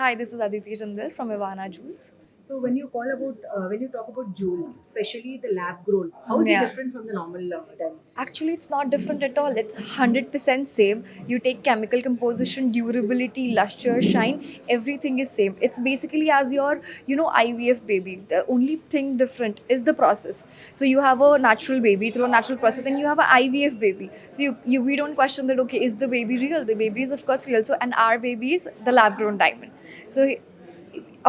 Hi, this is Aditi Jindal from Ivana Jewels. So when you talk about jewels, especially the lab grown, how is it Yeah. different from the normal diamonds? Actually, it's not different at all. It's 100% same. You take chemical composition, durability, luster, shine, everything is same. It's basically as your, IVF baby. The only thing different is the process. So you have a natural baby through a natural process, and you have an IVF baby. So we don't question that, okay, is the baby real? The baby is of course real. So, and our baby is the lab grown diamond. So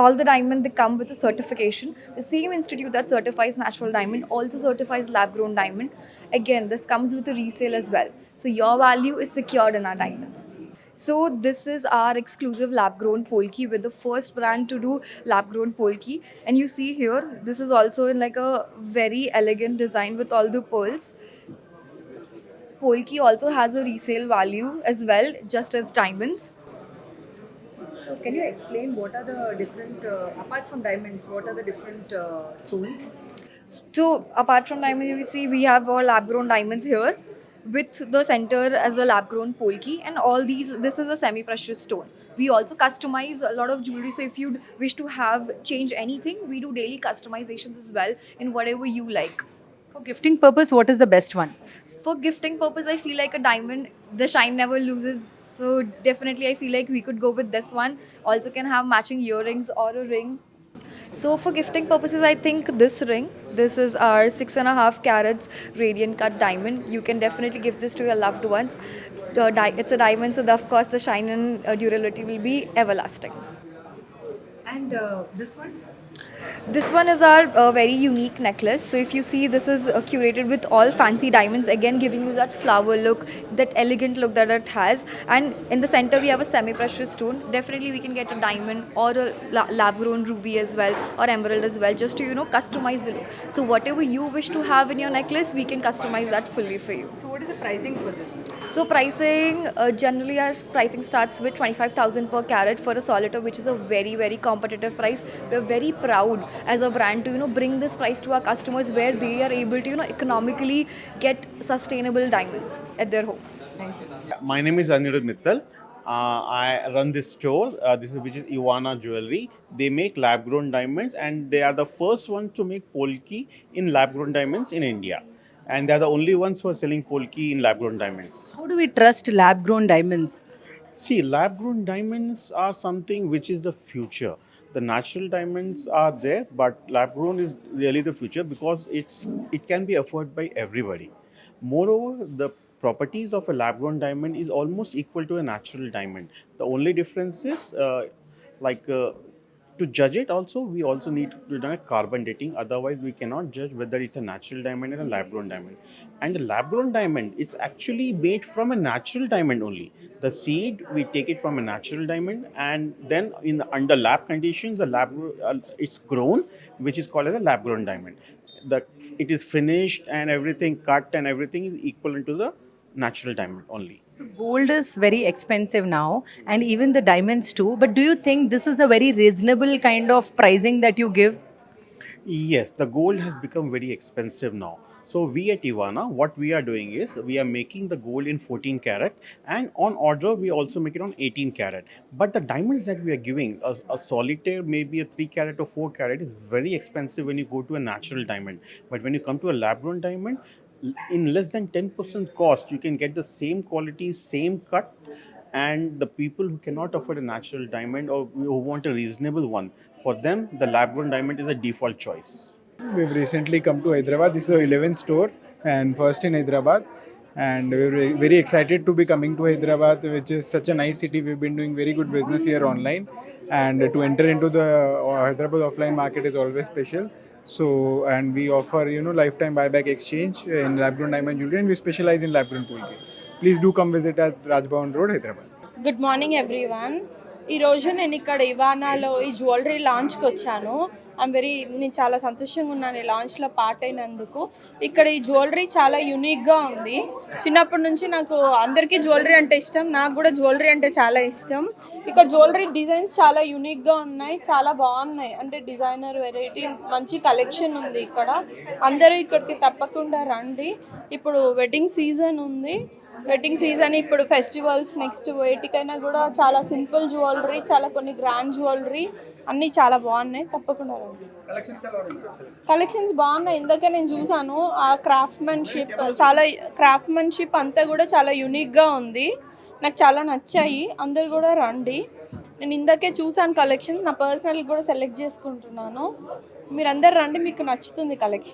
all the diamond, they come with a certification. The same institute that certifies natural diamond also certifies lab grown diamond. Again, this comes with a resale as well, so your value is secured in our diamonds. So this is our exclusive lab grown polki. With the first brand to do lab grown polki, and you see here this is also in like a very elegant design with all the pearls. Polki also has a resale value as well, just as diamonds. So can you explain what are the different, apart from diamonds, what are the different stones? So apart from diamond, you see we have our lab grown diamonds here, with the center as a lab grown polki, and all these. This is a semi precious stone. We also customize a lot of jewelry. So if you wish to have change anything, we do daily customizations as well in whatever you like. For gifting purpose, what is the best one? For gifting purpose, I feel like a diamond, the shine never loses. So definitely, I feel like we could go with this one. Also, can have matching earrings or a ring. So for gifting purposes, I think this ring, this is our 6.5 carats radiant cut diamond. You can definitely give this to your loved ones. It's a diamond, so of course the shine and durability will be everlasting. And this one? This one is our very unique necklace. So if you see, this is curated with all fancy diamonds, again giving you that flower look, that elegant look that it has. And in the center, we have a semi-precious stone. Definitely, we can get a diamond or a lab-grown ruby as well, or emerald as well, just to customize the look. So whatever you wish to have in your necklace, we can customize that fully for you. So what is the pricing for this? So pricing, generally our pricing starts with 25,000 per carat for a solitaire, which is a very very competitive price. We're very proud as a brand to bring this price to our customers, where they are able to economically get sustainable diamonds at their home. My name is Anirudh Mittal. I run this store. This is which is Ivana Jewelry. They make lab-grown diamonds, and they are the first one to make polki in lab-grown diamonds in India. And they are the only ones who are selling polki in lab-grown diamonds. How do we trust lab grown diamonds? See, lab-grown diamonds are something which is the future. The natural diamonds are there, but lab-grown is really the future because it can be afforded by everybody. Moreover, the properties of a lab-grown diamond is almost equal to a natural diamond. The only difference is like to judge it also, we also need to do a carbon dating. Otherwise, we cannot judge whether it's a natural diamond or a lab-grown diamond. And the lab-grown diamond is actually made from a natural diamond only. The seed, we take it from a natural diamond, and then in under lab conditions, the it's grown, which is called as a lab-grown diamond. The it is finished and everything cut and everything is equivalent to the natural diamond only. So gold is very expensive now, and even the diamonds too. But do you think this is a very reasonable kind of pricing that you give? Yes, the gold has become very expensive now. So we at Ivana, what we are doing is we are making the gold in 14 carat, and on order we also make it on 18 carat. But the diamonds that we are giving, a solitaire, maybe a 3 carat or 4 carat, is very expensive when you go to a natural diamond. But when you come to a lab grown diamond, in less than 10% cost, you can get the same quality, same cut, and the people who cannot afford a natural diamond or who want a reasonable one, for them the lab grown diamond is a default choice. We've recently come to Hyderabad. This is our 11th store and first in Hyderabad. And we're very excited to be coming to Hyderabad, which is such a nice city. We've been doing very good business here online. And to enter into the Hyderabad offline market is always special. So, and we offer, lifetime buyback exchange in lab-grown diamond jewelry, and we specialize in lab-grown polki. Please do come visit at Rajbhavan Road, Hyderabad. Good morning everyone. ఈరోజు నేను ఇక్కడ ఇవానాలో ఈ jewellery లాంచ్కి వచ్చాను. నేను చాలా సంతోషంగా ఉన్నాను ఈ లాంచ్లో పార్ట్ అయినందుకు. ఇక్కడ ఈ జ్యువెలరీ చాలా యూనిక్గా ఉంది. చిన్నప్పటి నుంచి నాకు అందరికీ జ్యువెలరీ అంటే ఇష్టం, నాకు కూడా జ్యువెలరీ అంటే చాలా ఇష్టం. ఇక్కడ జ్యువెలరీ డిజైన్స్ చాలా యూనిక్గా ఉన్నాయి, చాలా బాగున్నాయి. అంటే డిజైనర్ వెరైటీ మంచి కలెక్షన్ ఉంది ఇక్కడ. అందరూ ఇక్కడికి తప్పకుండా రండి. ఇప్పుడు వెడ్డింగ్ సీజన్ ఉంది. వెడ్డింగ్ సీజన్ ఇప్పుడు ఫెస్టివల్స్ నెక్స్ట్ వేటికైనా కూడా చాలా సింపుల్ జ్యువెలరీ, చాలా కొన్ని గ్రాండ్ జ్యువెలరీ అన్నీ చాలా బాగున్నాయి. తప్పకుండా రండి. కలెక్షన్స్ బాగున్నాయి. ఇందాక నేను చూసాను ఆ క్రాఫ్ట్మెన్షిప్ అంతా కూడా చాలా యూనిక్గా ఉంది. నాకు చాలా నచ్చాయి. అందరు కూడా రండి. నేను ఇందాకే చూసాను కలెక్షన్, నా పర్సనల్ కూడా సెలెక్ట్ చేసుకుంటున్నాను. మీరందరు రండి, మీకు నచ్చుతుంది కలెక్షన్.